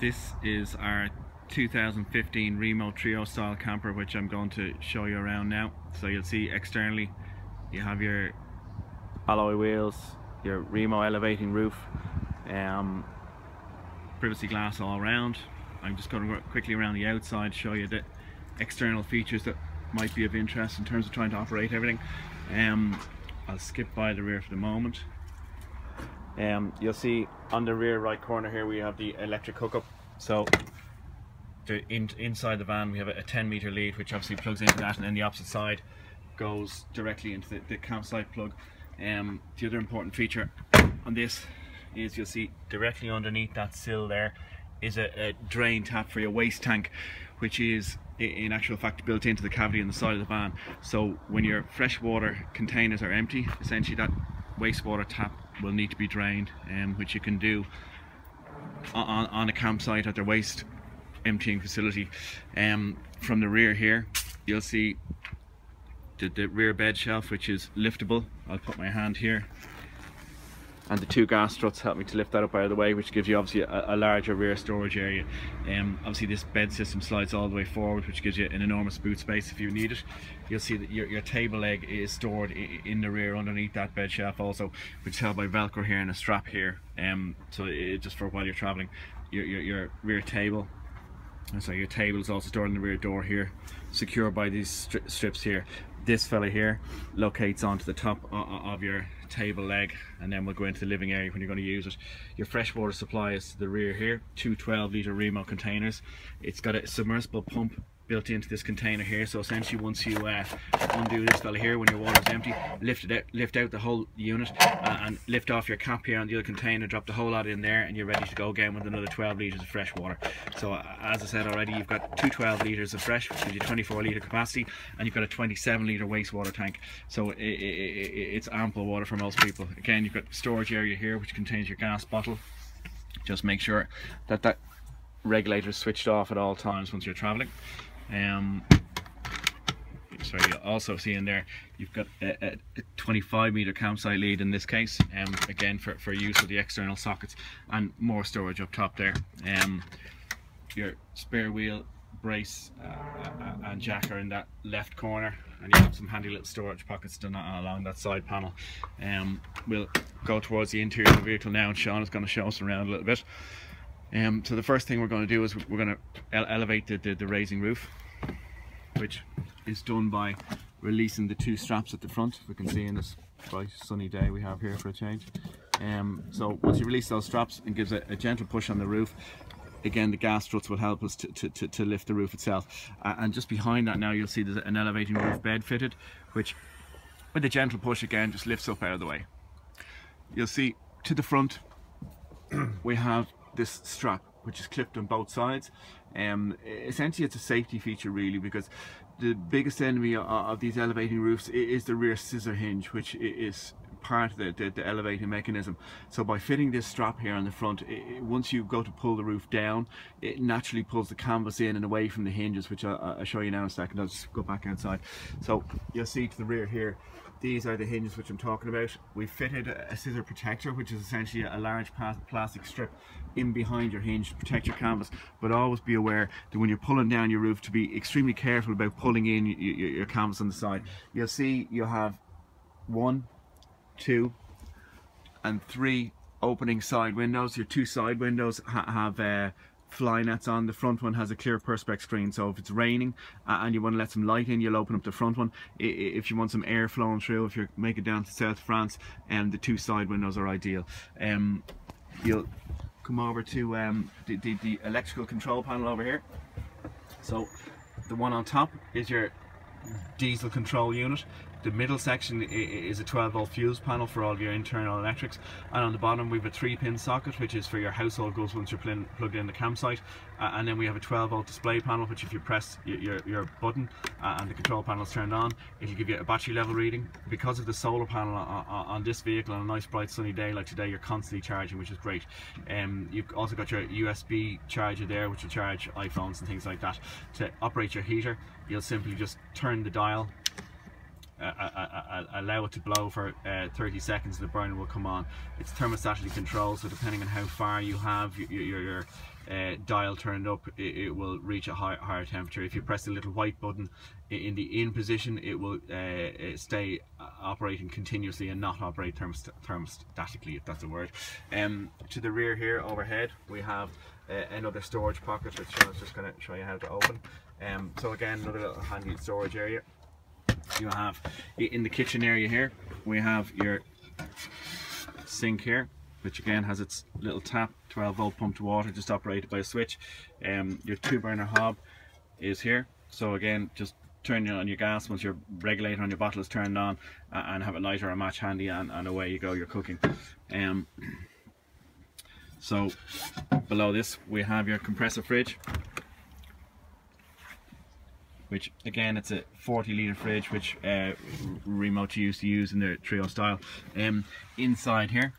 This is our 2015 Reimo Trio style camper, which I'm going to show you around now. So you'll see externally you have your alloy wheels, your Reimo elevating roof, privacy glass all around. I'm just going to go quickly around the outside, show you the external features that might be of interest in terms of trying to operate everything. I'll skip by the rear for the moment. You'll see on the rear right corner here we have the electric hookup. So inside the van we have a 10-meter lead, which obviously plugs into that, and then the opposite side goes directly into the campsite plug. The other important feature on this is you'll see directly underneath that sill there is a drain tap for your waste tank, which is in actual fact built into the cavity in the side of the van. So when your freshwater containers are empty, essentially that wastewater tap will need to be drained, which you can do on a campsite at their waste emptying facility. From the rear here you'll see the rear bed shelf, which is liftable. I'll put my hand here, and the two gas struts help me to lift that up out of the way, which gives you obviously a larger rear storage area. Obviously this bed system slides all the way forward, which gives you an enormous boot space if you need it. You'll see that your table leg is stored in the rear underneath that bed shelf also, which is held by Velcro here and a strap here. So just for while you're traveling, your rear table. And so your table is also stored in the rear door here, secured by these strips here. This fella here locates onto the top of your table leg, and then we'll go into the living area when you're going to use it. Your freshwater supply is to the rear here, two 12-litre Reimo containers. It's got a submersible pump built into this container here, so essentially once you undo this fella here when your water is empty, lift out the whole unit and lift off your cap here on the other container, drop the whole lot in there, and you're ready to go again with another 12 litres of fresh water. So as I said already, you've got two 12 litres of fresh, which gives you 24-litre capacity, and you've got a 27-litre wastewater tank, so it's ample water for most people. Again, you've got storage area here which contains your gas bottle. Just make sure that that regulator is switched off at all times once you're traveling. Sorry, you'll also see in there you've got a 25-meter campsite lead in this case, again for use of the external sockets, and more storage up top there. Your spare wheel brace and jack are in that left corner, and you have some handy little storage pockets done along that side panel. We'll go towards the interior of the vehicle now, and Sean is going to show us around a little bit. So the first thing we're going to do is we're going to elevate the raising roof, which is done by releasing the two straps at the front. We can see in this bright sunny day we have here for a change. So once you release those straps, it gives a gentle push on the roof. Again, the gas struts will help us to lift the roof itself. And just behind that now you'll see there's an elevating roof bed fitted, which with a gentle push again just lifts up out of the way. You'll see to the front we have this strap which is clipped on both sides. Essentially it's a safety feature really, because the biggest enemy of these elevating roofs is the rear scissor hinge, which is part of the elevating mechanism. So by fitting this strap here on the front, once you go to pull the roof down, it naturally pulls the canvas in and away from the hinges, which I'll show you now in a second. I'll just go back outside. So you'll see to the rear here, these are the hinges which I'm talking about. We've fitted a scissor protector, which is essentially a large plastic strip in behind your hinge to protect your canvas, but always be aware that when you're pulling down your roof to be extremely careful about pulling in your canvas on the side. You'll see you have 1, 2 and 3 opening side windows. Your two side windows have fly nets on. The front one has a clear perspex screen, so if it's raining and you want to let some light in, you'll open up the front one. If you want some air flowing through, if you're making it down to South France, the two side windows are ideal. You'll come over to the electrical control panel over here. So the one on top is your diesel control unit. The middle section is a 12-volt fuse panel for all of your internal electrics, and on the bottom we have a 3-pin socket, which is for your household goods once you're plugged in the campsite, and then we have a 12-volt display panel, which if you press your button and the control panel is turned on, it'll give you a battery level reading. Because of the solar panel on this vehicle on a nice bright sunny day like today, you're constantly charging, which is great. You've also got your USB charger there, which will charge iPhones and things like that. To operate your heater, you'll simply just turn the dial allow it to blow for 30 seconds, the burner will come on. It's thermostatically controlled, so depending on how far you have your dial turned up, it will reach a higher temperature. If you press the little white button in the in position, it will stay operating continuously and not operate thermostatically, if that's a word. To the rear here, overhead, we have another storage pocket, which I was just going to show you how to open. So again, another little handy storage area. You have in the kitchen area here, we have your sink here, which again has its little tap, 12-volt pump to water, just operated by a switch. Your 2-burner hob is here, so again, just turn on your gas once your regulator on your bottle is turned on, and have a lighter or a match handy, and away you go, you're cooking. So below this we have your compressor fridge, which again, it's a 40-litre fridge, which Reimo used to use in their trio style. Inside here